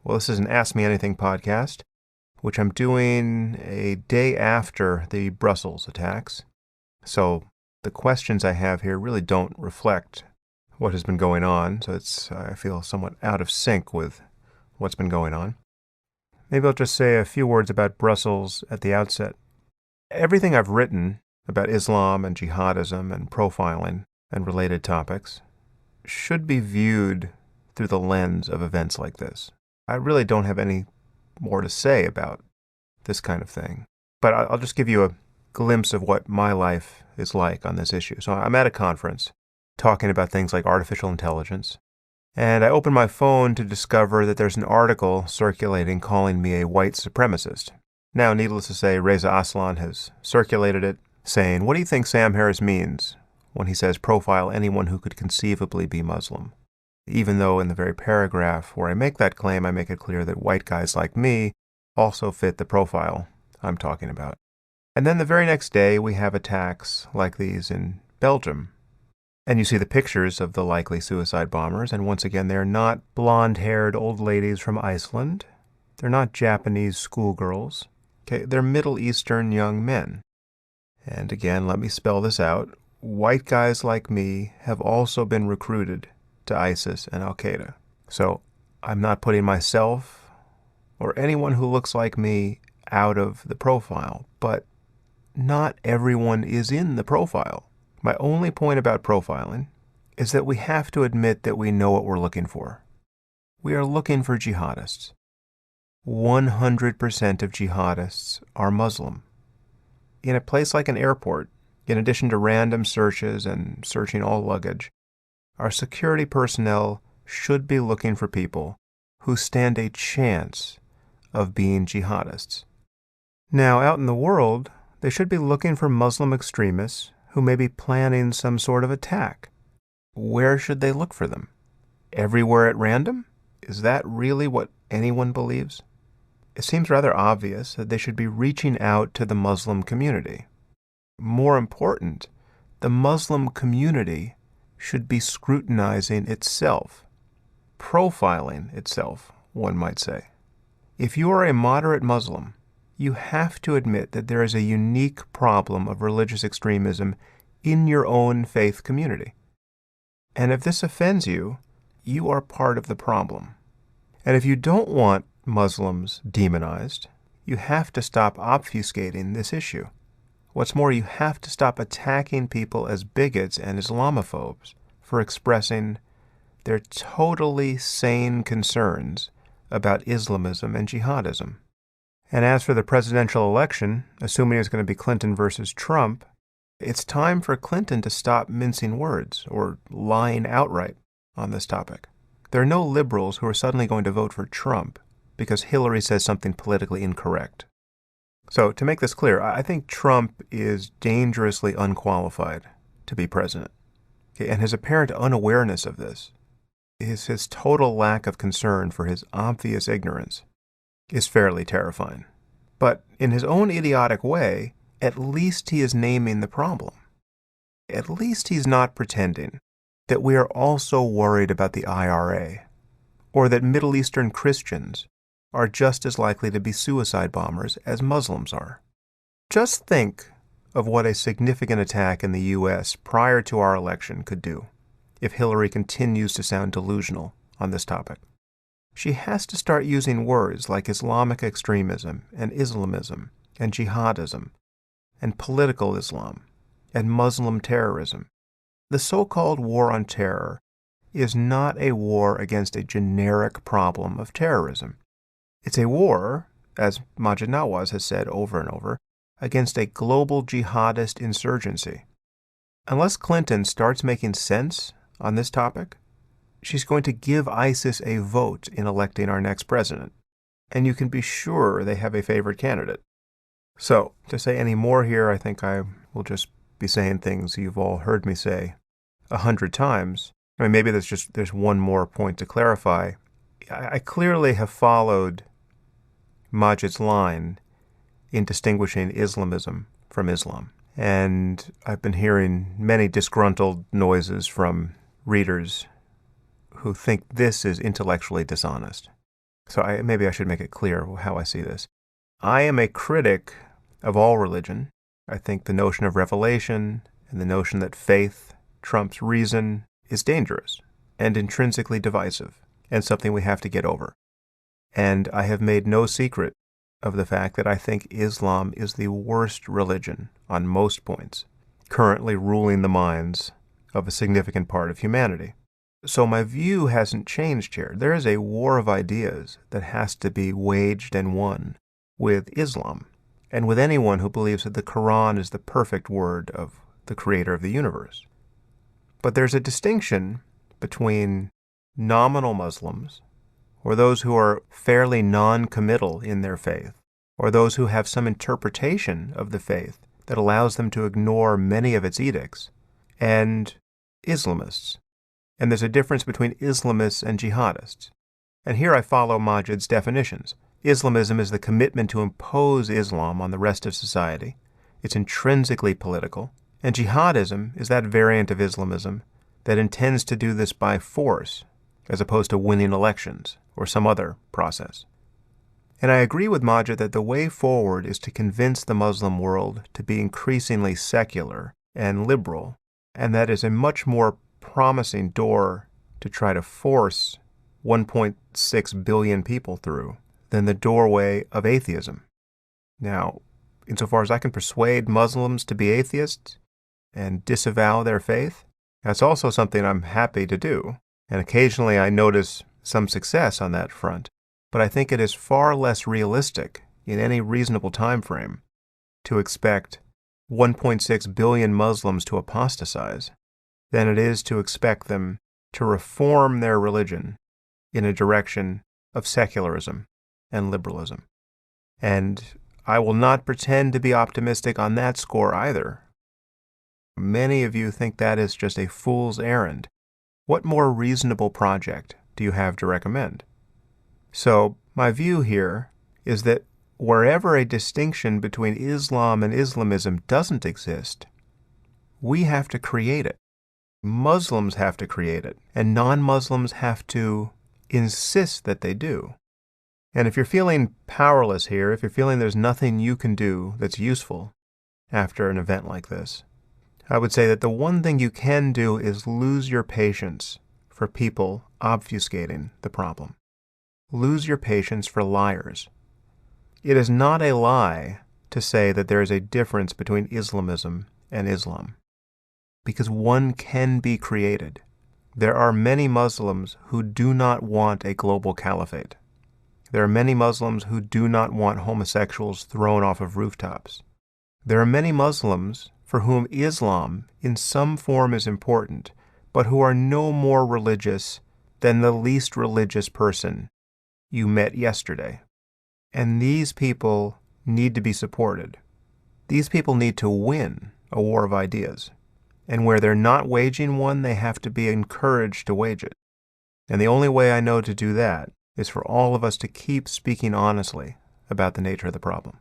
Well, this is an Ask Me Anything podcast, which I'm doing a day after the Brussels attacks. So the questions I have here really don't reflect what has been going on. So I feel somewhat out of sync with what's been going on. Maybe I'll just say a few words about Brussels at the outset. Everything I've written about Islam and jihadism and profiling and related topics should be viewed through the lens of events like this. I really don't have any more to say about this kind of thing, but I'll just give you a glimpse of what my life is like on this issue. So I'm at a conference talking about things like artificial intelligence, and I open my phone to discover that there's an article circulating calling me a white supremacist. Now, needless to say, Reza Aslan has circulated it, saying, "What do you think Sam Harris means when he says profile anyone who could conceivably be Muslim?" Even though in the very paragraph where I make that claim, I make it clear that white guys like me also fit the profile I'm talking about. And then the very next day, we have attacks like these in Belgium. And you see the pictures of the likely suicide bombers, and once again, they're not blonde-haired old ladies from Iceland. They're not Japanese schoolgirls. Okay, they're Middle Eastern young men. And again, let me spell this out. White guys like me have also been recruited to ISIS and Al-Qaeda. So I'm not putting myself or anyone who looks like me out of the profile, but not everyone is in the profile. My only point about profiling is that we have to admit that we know what we're looking for. We are looking for jihadists. 100% of jihadists are Muslim. In a place like an airport, in addition to random searches and searching all luggage, our security personnel should be looking for people who stand a chance of being jihadists. Now, out in the world, they should be looking for Muslim extremists who may be planning some sort of attack. Where should they look for them? Everywhere at random? Is that really what anyone believes? It seems rather obvious that they should be reaching out to the Muslim community. More important, the Muslim community should be scrutinizing itself, profiling itself, one might say. If you are a moderate Muslim, you have to admit that there is a unique problem of religious extremism in your own faith community. And if this offends you, you are part of the problem. And if you don't want Muslims demonized, you have to stop obfuscating this issue. What's more, you have to stop attacking people as bigots and Islamophobes for expressing their totally sane concerns about Islamism and jihadism. And as for the presidential election, assuming it's going to be Clinton versus Trump, it's time for Clinton to stop mincing words or lying outright on this topic. There are no liberals who are suddenly going to vote for Trump because Hillary says something politically incorrect. So, to make this clear, I think Trump is dangerously unqualified to be president. Okay, and his apparent unawareness of this, his total lack of concern for his obvious ignorance, is fairly terrifying. But in his own idiotic way, at least he is naming the problem. At least he's not pretending that we are also worried about the IRA, or that Middle Eastern Christians are just as likely to be suicide bombers as Muslims are. Just think of what a significant attack in the U.S. prior to our election could do if Hillary continues to sound delusional on this topic. She has to start using words like Islamic extremism and Islamism and jihadism and political Islam and Muslim terrorism. The so-called war on terror is not a war against a generic problem of terrorism. It's a war, as Majid Nawaz has said over and over, against a global jihadist insurgency. Unless Clinton starts making sense on this topic, she's going to give ISIS a vote in electing our next president, and you can be sure they have a favorite candidate. So, to say any more here, I think I will just be saying things you've all heard me say 100 times. I mean, maybe there's one more point to clarify. I clearly have followed Majid's line in distinguishing Islamism from Islam. And I've been hearing many disgruntled noises from readers who think this is intellectually dishonest. So maybe I should make it clear how I see this. I am a critic of all religion. I think the notion of revelation and the notion that faith trumps reason is dangerous and intrinsically divisive and something we have to get over. And I have made no secret of the fact that I think Islam is the worst religion on most points, currently ruling the minds of a significant part of humanity. So my view hasn't changed here. There is a war of ideas that has to be waged and won with Islam and with anyone who believes that the Quran is the perfect word of the creator of the universe. But there's a distinction between nominal Muslims, or those who are fairly non-committal in their faith, or those who have some interpretation of the faith that allows them to ignore many of its edicts, and Islamists. And there's a difference between Islamists and jihadists. And here I follow Majid's definitions. Islamism is the commitment to impose Islam on the rest of society. It's intrinsically political. And jihadism is that variant of Islamism that intends to do this by force, as opposed to winning elections or some other process. And I agree with Majid that the way forward is to convince the Muslim world to be increasingly secular and liberal, and that is a much more promising door to try to force 1.6 billion people through than the doorway of atheism. Now, insofar as I can persuade Muslims to be atheists and disavow their faith, that's also something I'm happy to do. And occasionally I notice some success on that front. But I think it is far less realistic in any reasonable time frame to expect 1.6 billion Muslims to apostatize than it is to expect them to reform their religion in a direction of secularism and liberalism. And I will not pretend to be optimistic on that score either. Many of you think that is just a fool's errand. What more reasonable project do you have to recommend? So, my view here is that wherever a distinction between Islam and Islamism doesn't exist, we have to create it. Muslims have to create it, and non-Muslims have to insist that they do. And if you're feeling powerless here, if you're feeling there's nothing you can do that's useful after an event like this, I would say that the one thing you can do is lose your patience for people obfuscating the problem. Lose your patience for liars. It is not a lie to say that there is a difference between Islamism and Islam, because one can be created. There are many Muslims who do not want a global caliphate. There are many Muslims who do not want homosexuals thrown off of rooftops. There are many Muslims for whom Islam in some form is important, but who are no more religious than the least religious person you met yesterday. And these people need to be supported. These people need to win a war of ideas. And where they're not waging one, they have to be encouraged to wage it. And the only way I know to do that is for all of us to keep speaking honestly about the nature of the problem.